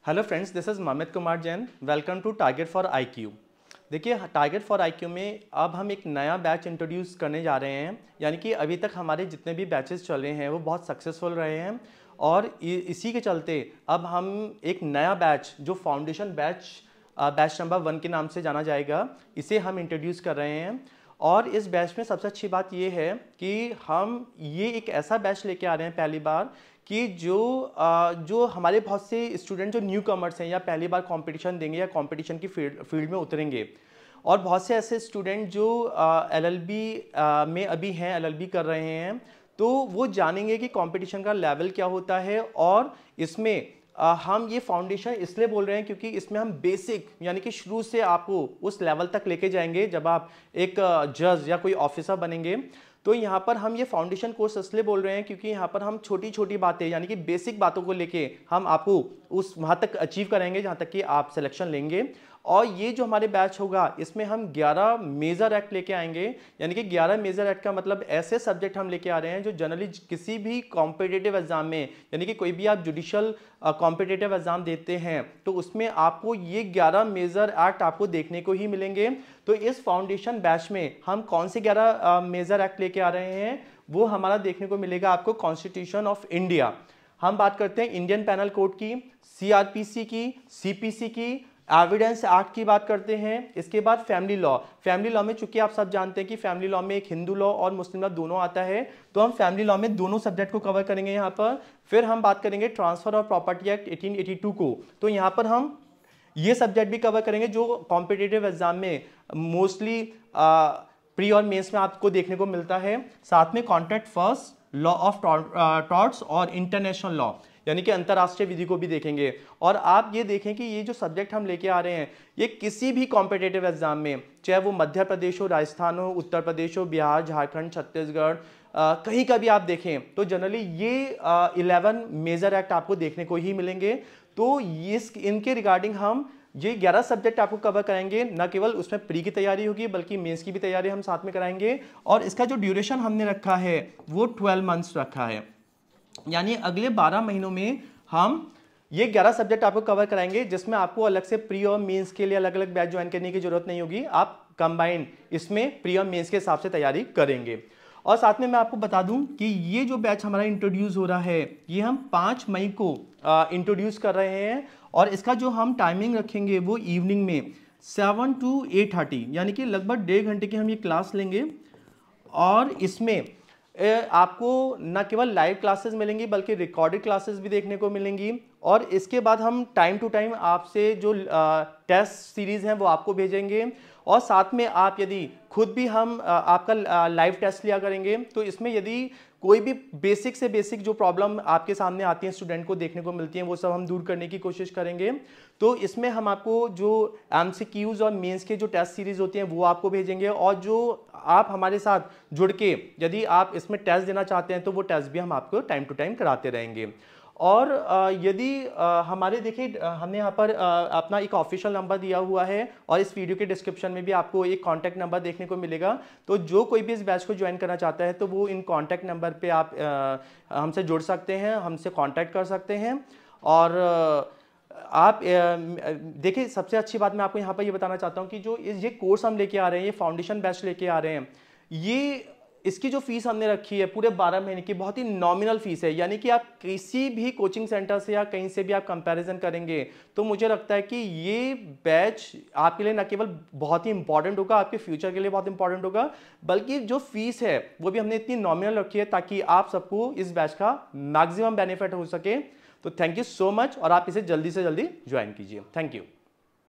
Hello friends, this is Mamit Kumar Jain. Welcome to target for IQ. देखिए, target for IQ में अब हम एक नया बैच इंट्रोड्यूस करने जा रहे हैं। यानी कि अभी तक हमारे जितने भी बैचेस चल रहे हैं वो बहुत सक्सेसफुल रहे हैं और इसी के चलते अब हम एक नया बैच जो फाउंडेशन बैच नंबर 1 के नाम से जाना जाएगा, इसे हम इंट्रोड्यूस कर रहे हैं। और इस बैच में सबसे अच्छी बात ये है कि हम ये एक ऐसा बैच लेके आ रहे हैं पहली बार कि जो हमारे बहुत से स्टूडेंट जो न्यू कमर्स हैं या पहली बार कंपटीशन देंगे या कंपटीशन की फील्ड में उतरेंगे, और बहुत से ऐसे स्टूडेंट जो एलएलबी में अभी हैं, एलएलबी कर रहे हैं, तो वो जानेंगे कि कंपटीशन का लेवल क्या होता है। और इसमें हम ये फाउंडेशन इसलिए बोल रहे हैं क्योंकि इसमें हम बेसिक यानी कि शुरू से आपको उस लेवल तक लेके जाएंगे जब आप एक जज या कोई ऑफिसर बनेंगे। तो यहाँ पर हम ये फाउंडेशन कोर्स इसलिए बोल रहे हैं क्योंकि यहाँ पर हम छोटी छोटी बातें यानी कि बेसिक बातों को लेके हम आपको उस वहाँ तक अचीव करेंगे जहाँ तक कि आप सिलेक्शन लेंगे। और ये जो हमारे बैच होगा इसमें हम 11 मेजर एक्ट लेके आएंगे। यानी कि 11 मेजर एक्ट का मतलब ऐसे सब्जेक्ट हम लेके आ रहे हैं जो जनरली किसी भी कॉम्पिटिटिव एग्जाम में, यानी कि कोई भी आप जुडिशियल कॉम्पिटिटिव एग्जाम देते हैं तो उसमें आपको ये 11 मेजर एक्ट आपको देखने को ही मिलेंगे। तो इस फाउंडेशन बैच में हम कौन से 11 मेजर एक्ट लेके आ रहे हैं वो हमारा देखने को मिलेगा आपको। कॉन्स्टिट्यूशन ऑफ इंडिया, हम बात करते हैं इंडियन पैनल कोड की, सीआरपीसी की, सीपीसी की, एविडेंस एक्ट की बात करते हैं। इसके बाद फैमिली लॉ। फैमिली लॉ में चूंकि आप सब जानते हैं कि फैमिली लॉ में एक हिंदू लॉ और मुस्लिम लॉ दोनों आता है, तो हम फैमिली लॉ में दोनों सब्जेक्ट को कवर करेंगे यहाँ पर। फिर हम बात करेंगे ट्रांसफर ऑफ प्रॉपर्टी एक्ट 1882 को, तो यहाँ पर हम ये सब्जेक्ट भी कवर करेंगे जो कॉम्पिटिटिव एग्जाम में मोस्टली प्री और मेंस में आपको देखने को मिलता है। साथ में contract first, law of torts और इंटरनेशनल लॉ यानी कि अंतरराष्ट्रीय विधि को भी देखेंगे। और आप ये देखें कि ये जो सब्जेक्ट हम लेके आ रहे हैं ये किसी भी कॉम्पिटिटिव एग्जाम में, चाहे वो मध्य प्रदेश हो, राजस्थान हो, उत्तर प्रदेश हो, बिहार, झारखंड, छत्तीसगढ़, कहीं का भी आप देखें तो जनरली ये 11 मेजर एक्ट आपको देखने को ही मिलेंगे। तो इनके रिगार्डिंग हम ये 11 सब्जेक्ट आपको कवर कराएंगे। न केवल उसमें प्री की तैयारी होगी बल्कि मेंस की भी तैयारी हम साथ में कराएंगे। और इसका जो ड्यूरेशन हमने रखा है वो 12 मंथ्स रखा है, यानी अगले 12 महीनों में हम ये 11 सब्जेक्ट आपको कवर कराएंगे, जिसमें आपको अलग से प्री और मेंस के लिए अलग अलग बैच ज्वाइन करने की जरूरत नहीं होगी। आप कंबाइंड इसमें प्री और मेंस के हिसाब से तैयारी करेंगे। और साथ में मैं आपको बता दूं कि ये जो बैच हमारा इंट्रोड्यूस हो रहा है ये हम 5 मई को इंट्रोड्यूस कर रहे हैं। और इसका जो हम टाइमिंग रखेंगे वो इवनिंग में 7 to 8:30 यानी कि लगभग 1.5 घंटे की हम ये क्लास लेंगे। और इसमें आपको न केवल लाइव क्लासेस मिलेंगी बल्कि रिकॉर्डेड क्लासेस भी देखने को मिलेंगी। और इसके बाद हम टाइम टू टाइम आपसे जो टेस्ट सीरीज हैं वो आपको भेजेंगे। और साथ में आप यदि खुद भी हम आपका लाइव टेस्ट लिया करेंगे, तो इसमें यदि कोई भी बेसिक से बेसिक जो प्रॉब्लम आपके सामने आती है, स्टूडेंट को देखने को मिलती हैं, वो सब हम दूर करने की कोशिश करेंगे। तो इसमें हम आपको जो एमसीक्यूज और मेंस के जो टेस्ट सीरीज होती हैं वो आपको भेजेंगे। और जो आप हमारे साथ जुड़ के यदि आप इसमें टेस्ट देना चाहते हैं तो वो टेस्ट भी हम आपको टाइम टू टाइम कराते रहेंगे। और यदि हमारे देखिए हमने यहाँ पर अपना एक ऑफिशियल नंबर दिया हुआ है और इस वीडियो के डिस्क्रिप्शन में भी आपको एक कॉन्टैक्ट नंबर देखने को मिलेगा। तो जो कोई भी इस बैच को ज्वाइन करना चाहता है तो वो इन कॉन्टैक्ट नंबर पे आप हमसे जुड़ सकते हैं, हमसे कॉन्टैक्ट कर सकते हैं। और आप देखिए, सबसे अच्छी बात मैं आपको यहाँ पर ये बताना चाहता हूँ कि जो ये कोर्स हम लेके आ रहे हैं, ये फाउंडेशन बैच लेके आ रहे हैं, ये इसकी जो फीस हमने रखी है पूरे 12 महीने की बहुत ही नॉमिनल फीस है। यानी कि आप किसी भी कोचिंग सेंटर से या कहीं से भी आप कंपैरिजन करेंगे तो मुझे लगता है कि ये बैच आपके लिए न केवल बहुत ही इंपॉर्टेंट होगा, आपके फ्यूचर के लिए बहुत इंपॉर्टेंट होगा, बल्कि जो फीस है वो भी हमने इतनी नॉमिनल रखी है ताकि आप सबको इस बैच का मैक्सिमम बेनिफिट हो सके। तो थैंक यू सो मच और आप इसे जल्दी से जल्दी ज्वाइन कीजिए। Thank you.